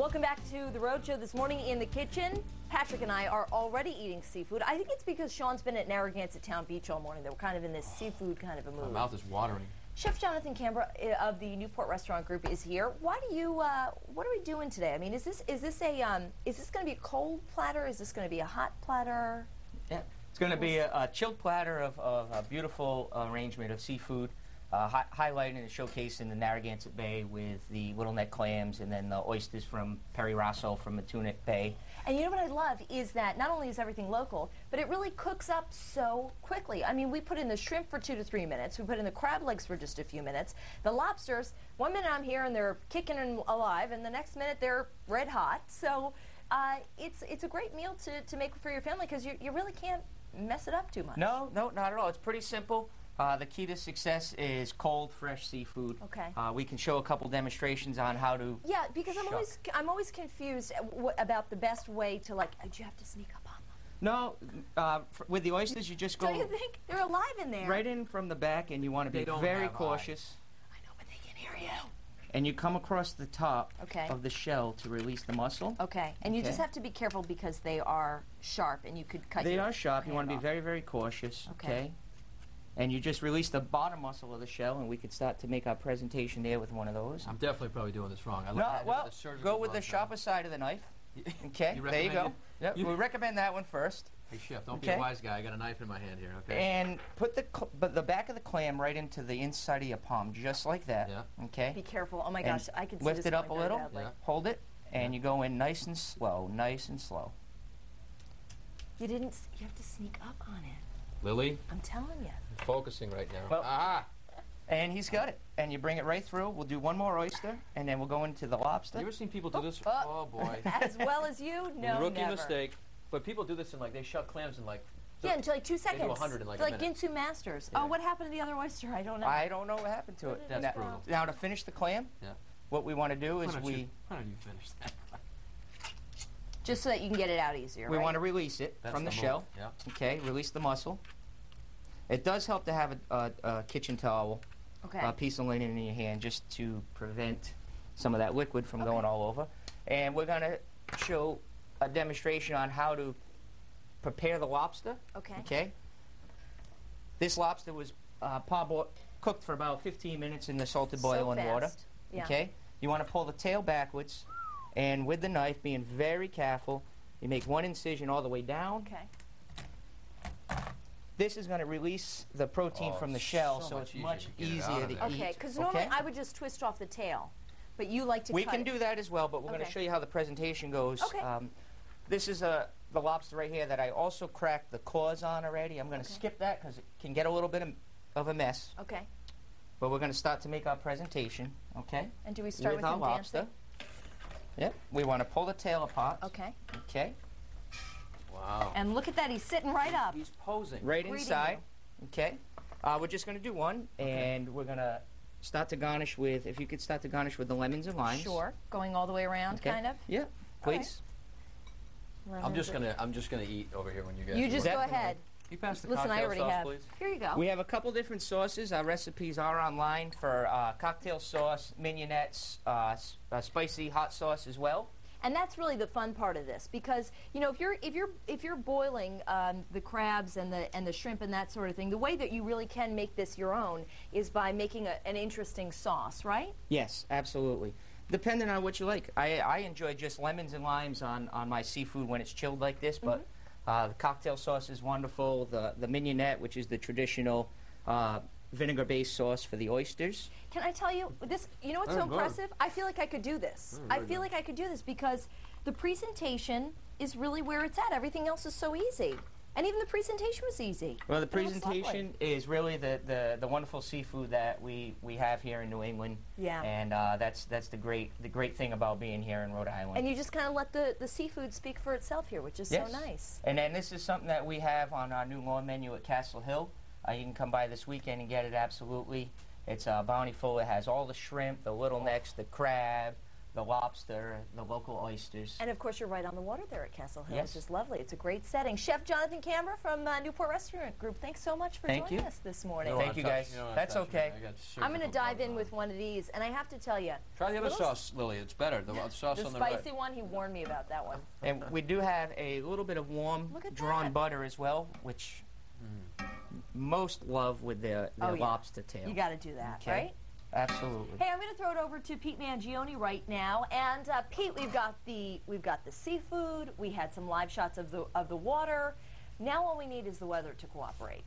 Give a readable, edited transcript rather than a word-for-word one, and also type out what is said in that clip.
Welcome back to The Rhode Show. This morning in the kitchen, Patrick and I are already eating seafood. I think it's because Sean's been at Narragansett Town Beach all morning. They were kind of in this seafood kind of a mood. My mouth is watering. Chef Jonathan Canberra of the Newport Restaurant Group is here. Why do you? What are we doing today? I mean, is this going to be a cold platter? Is this going to be a hot platter? Yeah, it's going to be a chilled platter of a beautiful arrangement of seafood, highlighting and showcasing the Narragansett Bay with the little neck clams and then the oysters from Perry Rosso from Matunic Bay. And you know what I love is that not only is everything local, but it really cooks up so quickly. I mean, we put in the shrimp for 2 to 3 minutes. We put in the crab legs for just a few minutes. The lobsters, 1 minute I'm here and they're kicking and alive, and the next minute they're red hot. So it's a great meal to make for your family because you really can't mess it up too much. No, not at all. It's pretty simple. The key to success is cold, fresh seafood. Okay. We can show a couple demonstrations on how to. Yeah, because I'm always confused about the best way to, like. Do you have to sneak up on them? No, with the oysters, you just go. Don't you think they're alive in there? Right in from the back, and you want to be very cautious. I know, but they can hear you. And you come across the top Okay. of the shell to release the muscle. Okay, and you just have to be careful because they are sharp, and you could cut. They are sharp. You want to be off. very, very cautious. Okay. And you just release the bottom muscle of the shell, and we could start to make our presentation there with one of those. I'm definitely probably doing this wrong. Go with the sharper side of the knife. Okay, there you go. Yep. We recommend that one first. Hey, Chef, don't be a wise guy. I got a knife in my hand here, okay? And put the back of the clam right into the inside of your palm, just like that. Yeah. Okay. Be careful. Oh my gosh, I can see lift this it up a going little. very badly. Yeah. Hold it, and you go in nice and slow, nice and slow. You have to sneak up on it. Lily, I'm telling you. I'm focusing right now. Well, And he's got it. And you bring it right through. We'll do one more oyster, and then we'll go into the lobster. You ever seen people do this? Oh. Oh, boy. As well as you? No, Rookie never. mistake. But people do this in, like, they shove clams in, like... Yeah, until like 2 seconds. 100 in like a like minute. Ginsu Masters. Yeah. Oh, what happened to the other oyster? I don't know. I don't know what happened to it. That's brutal. Now to finish the clam, what we want to do is Why don't you finish that? Just so that you can get it out easier, we right? want to release it from the shell. Yeah. Okay, release the muscle. It does help to have a kitchen towel, a piece of linen in your hand, just to prevent some of that liquid from going all over. And we're going to show a demonstration on how to prepare the lobster. Okay. This lobster was cooked for about 15 minutes in the salted boiling water. Yeah. Okay. You want to pull the tail backwards, and with the knife, being very careful, you make one incision all the way down. Okay. This is going to release the protein from the shell, so it's much easier to eat. Okay, because normally I would just twist off the tail, but you like to We cut can it. do that as well, but we're going to show you how the presentation goes. Okay. This is the lobster right here that I also cracked the claws on already. I'm going to skip that because it can get a little bit of a mess. Okay. But we're going to start to make our presentation, okay? And do we start with our him lobster? dancing? Yep. We want to pull the tail apart. Okay. Okay. Wow. And look at that, he's sitting right up. He's posing. Right inside. Okay. We're just going to do one, and we're going to start to garnish with, if you could start to garnish with the lemons and limes. Sure. Going all the way around, kind of? Yeah, please. I'm just gonna eat over here when you guys. You just go ahead. You pass the Listen, I cocktail already sauce, have. please. Here you go. We have a couple different sauces. Our recipes are online for cocktail sauce, mignonettes, spicy hot sauce as well. And that's really the fun part of this, because you know if you're boiling the crabs and the shrimp and that sort of thing, the way that you really can make this your own is by making an interesting sauce, right? Yes, absolutely. Depending on what you like. I enjoy just lemons and limes on my seafood when it's chilled like this, but the cocktail sauce is wonderful. The mignonette, which is the traditional vinegar-based sauce for the oysters. Can I tell you this? You know what's so impressive? I feel like I could do this. I feel like I could do this because the presentation is really where it's at. Everything else is so easy. And even the presentation was easy. Well, the presentation is really the wonderful seafood that we have here in New England. Yeah. And that's the great thing about being here in Rhode Island. And you just kind of let the seafood speak for itself here, which is so nice. And then this is something that we have on our new lawn menu at Castle Hill. You can come by this weekend and get it absolutely. It's bountiful. It has all the shrimp, the little necks, the crab, the lobster, the local oysters. And of course, you're right on the water there at Castle Hill. Yes. It's just lovely. It's a great setting. Chef Jonathan Camber from Newport Restaurant Group, thanks so much for joining us this morning. Thank you, guys. That's okay. I'm going to dive in with one of these, and I have to tell you. Try the other sauce, Lily. It's better. The sauce the on the spicy right. one, he warned me about that one. And we do have a little bit of warm Look at drawn that. butter as well, which most love with their Oh, yeah. lobster tail. You got to do that, Okay. right? Absolutely. Hey, I'm going to throw it over to Pete Mangione right now. And Pete, we've got the seafood. We had some live shots of the water. Now all we need is the weather to cooperate.